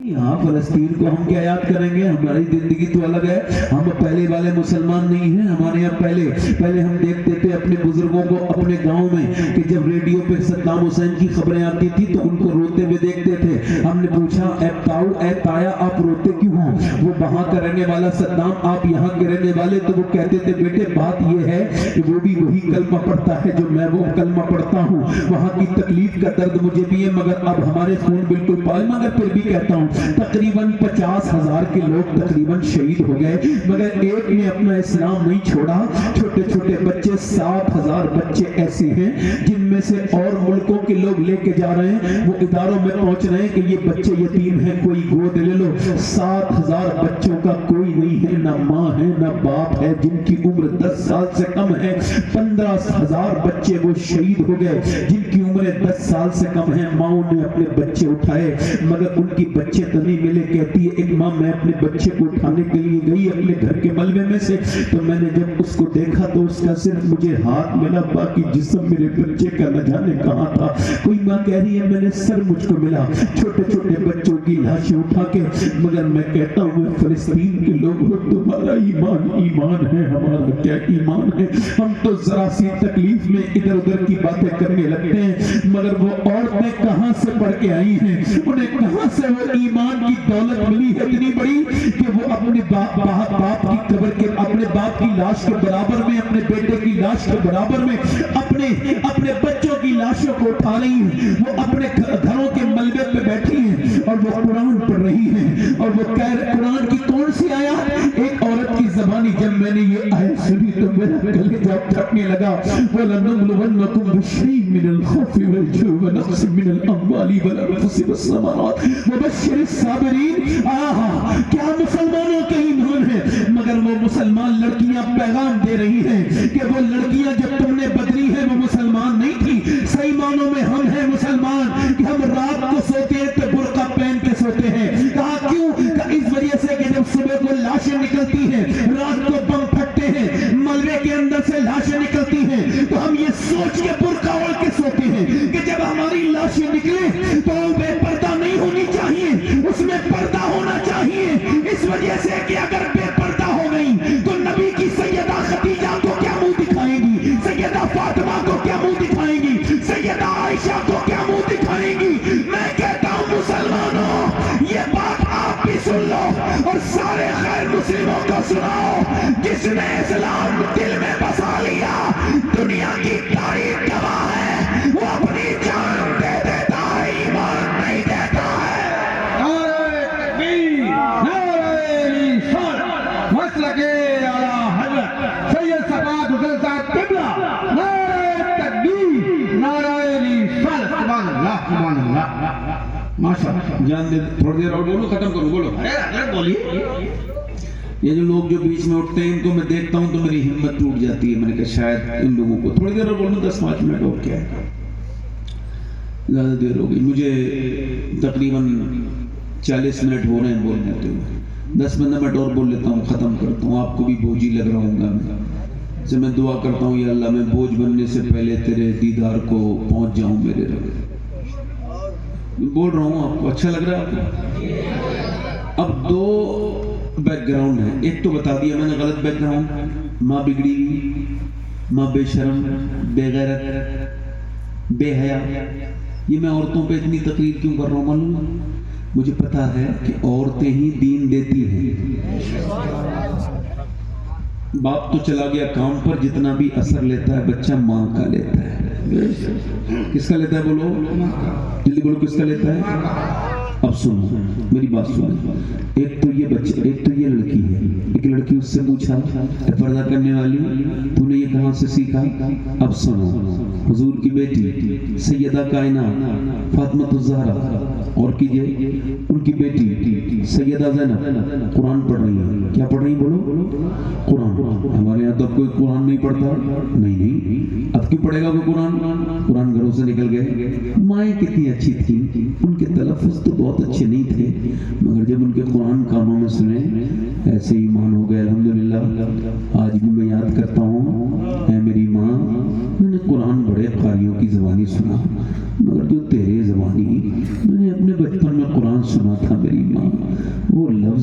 یہاں فلسطین کو ہم کیا یاد کریں گے؟ ہماری زندگی تو الگ ہے. ہم پہلے والے مسلمان نہیں ہیں. ہمارے یہاں پہلے ہم دیکھتے تھے اپنے بزرگوں کو اپنے گاؤں میں کہ جب ریڈیو پہ صدام حسین کی خبریں آتی تھی تو ان کو روتے ہوئے دیکھتے تھے. ہم نے پوچھا اے تاؤ اے تایا آپ روتے کیوں ہو؟ وہ وہاں کا رہنے والا صدام، آپ یہاں کے رہنے والے. تو وہ کہتے تھے بیٹے بات یہ ہے کہ وہ بھی وہی کلمہ پڑھتا ہے جو میں وہ کلمہ پڑھتا ہوں. وہاں کی تکلیف کا درد مجھے بھی ہے مگر اب ہمارے خون بالکل پائے. مگر پھر بھی کہتا ہوں تقریباً 50,000 کے لوگ تقریباً شہید ہو گئے مگر ایک نے اپنا اسلام نہیں چھوڑا. چھوٹے چھوٹے بچے 7,000 بچے ایسے ہیں جن میں سے اور ملکوں کے لوگ لے کے جا رہے ہیں. وہ اداروں میں پہنچ رہے ہیں کہ یہ بچے یتیم ہیں کوئی گود لے لو. 7,000 بچوں کا کوئی نہیں ہے، نہ ماں ہے نہ باپ ہے، جن کی عمر 10 سال سے کم ہے. 15,000 بچے وہ شہید ہو گئے جن کی عمریں 10 سال سے کم ہیں. ماؤں نے اپنے بچے اٹھائے مگر ان کی بچے تو نہیں ملے. کہتی ہے ایک ماں میں اپنے بچے کو اٹھانے کے لیے گئی اپنے گھر کے ملبے میں سے، تو میں نے جب اس کو دیکھا تو اس کا صرف مجھے ہاتھ ملا، باقی جسم میرے بچے کا نہ جانے کہاں تھا. کوئی ماں کہہ رہی ہے میں نے سر مجھ کو ملا. چھوٹے چھوٹے بچوں کی لاشیں اٹھا کے. مگر میں کہتا ہوں فلسطین کے لوگ تمہارا ایمان ہے، ہمارا کیا ایمان ہے. ہم تو ذرا سی تکلیف میں ادھر ادھر کی باتیں کرنے لگتے ہیں مگر وہ عورتیں کہاں سے پڑھ کے آئی ہیں؟ انہیں کہاں سے وہ ایمان کی دولت ملی ہے اتنی بڑی کہ وہ اپنے باپ کی قبر کے، اپنے باپ کی لاش کے برابر میں، اپنے بیٹے کی لاش کے برابر میں اپنے بچوں کی لاشوں کو اٹھا رہی ہیں. وہ اپنے گھروں کے ملبے پہ بیٹھی ہیں اور وہ قرآن پڑھ رہی ہیں اور وہ کہہ رہے قرآن کی کون سی آیات؟ ایک عورت کی زبانی جب میں نے یہ آیت سنی تو میرا کلیجہ پھٹنے لگا. وَلَنُبْلُوَنَّكُمْ بِشَيْءٍ مِّنَ الْخَوْفِ وَالْجُوعِ وَنَقْصٍ مِّنَ الْأَمْوَالِ وَالْأَنفُسِ وَالثَّمَرَاتِ وَبَشِّرِ الصَّابِرِينَ. آہا کیا مسلمانوں کے ایمان ہے. مگر وہ مسلمان لڑکیاں پیغام دے رہی ہیں کہ وہ لڑکیاں جب تم نے بدلی ہیں وہ مسلمان نہیں تھی. صحیح معنوں میں ہم ہیں مسلمان کہ ہم رات کو سوتے ہیں تو برقع پہن کے سوتے ہیں. کہا کیوں؟ کہ اس وجہ سے کہ جب صبح کو لاشیں نکلتی ہیں، رات کو بم پھٹتے ہیں، ملبے کے اندر سے لاشیں نکلتی ہیں تو ہم یہ سوچ کے برقع اوڑھ کے سوتے ہیں کہ جب ہماری لاشیں نکلیں تو بے پردہ نہیں ہونی چاہیے، اس میں پردہ ہونا چاہیے. اس وجہ سے کہ اگر بے پردہ ہو گئی تو نبی کی سیدہ خدیجہ کو کیا منہ دکھائیں گی، سیدہ فاطمہ کو کیا منہ دکھائیں گی، سیدہ عائشہ کو کیا منہ دکھائیں گی. میں کہتا ہوں مسلمانوں یہ بات آپ بھی سن لو اور سارے غیر مسلموں کو سناؤ. جس نے اسلام دل میں بسا لیا دنیا کی تاریخ گواہ ہے، وہ اپنی جان دے دیتا ہے، ایمان نہیں دیتا ہے. نعرہ تکبیر، نعرہ رسالت، مسلک اعلیٰ حضرت سید صفوت حسین صاحب قبلہ. نعرہ تکبیر، نعرہ رسالت. سبحان اللہ سبحان اللہ. ماشاءاللہ. جان دے تھوڑی دیر اور بولو، ختم کرو، بولو. حضرت بولیے. یہ جو لوگ جو بیچ میں اٹھتے ہیں ان کو میں دیکھتا ہوں تو میری ہمت ٹوٹ جاتی ہے. میں نے کہا شاید ان لوگوں کو تھوڑی دیر اور بولوں، 10-5 منٹ اور کیا ہے، زیادہ دیر ہو گئی. مجھے تقریباً 40 منٹ ہو رہے ہیں بولنے ہوئے. 10-15 منٹ اور بول لیتا ہوں، ختم کرتا ہوں. آپ کو بھی بوجھی لگ رہا ہوں گا. سے میں دعا کرتا ہوں یا اللہ میں بوجھ بننے سے پہلے تیرے دیدار کو پہنچ جاؤں میرے رب. بول رہا ہوں آپ کو اچھا لگ رہا ہے آپ کو؟ اب 2 بیک گراؤنڈ ہے. ایک تو بتا دیا میں نے غلط بیک گراؤنڈ، ماں بگڑی ہوئی، ماں بے شرم، بے غیرت، بے حیا. یہ میں عورتوں پہ اتنی تقریر کیوں کر رہا ہوں معلوم ہے؟ مجھے پتا ہے کہ عورتیں ہی دین دیتی ہیں. باپ تو چلا گیا کام پر، جتنا بھی اثر لیتا ہے بچہ ماں کا لیتا ہے. کس کا لیتا ہے بولو جلدی بولو، کس کا لیتا ہے؟ اب سنو میری بات سنو. ایک تو یہ بچہ، ایک تو یہ لڑکی ہے. ایک لڑکی اس سے پوچھا پردہ کرنے والی تو نے یہ کہاں سے سیکھا؟ اب سنو، حضور کی بیٹی سیدہ کائنات فاطمہ الزہرا اور کیجئے ان کی بیٹی سیدہ زینب قرآن پڑھ رہی ہیں. کیا پڑھ رہی ہیں بولو؟ قرآن. ہمارے یہاں تو اب کوئی قرآن نہیں پڑھتا. نہیں اب کیوں پڑھے گا کوئی قرآن؟ قرآن گھروں سے نکل گئے. مائیں کتنی اچھی تھیں، ان کے تلفظ تو بہت اچھے نہیں تھے مگر جب ان کے قرآن کانوں میں سنے ایسے ایمان ہو گئے. الحمدللہ آج بھی میں یاد کرتا ہوں، اے میری ماں میں نے قرآن بڑے قاریوں کی زبانی سنا مگر جو تیرے زبانی میں نے اپنے بچپن میں قرآن سنا تھا میری ماں.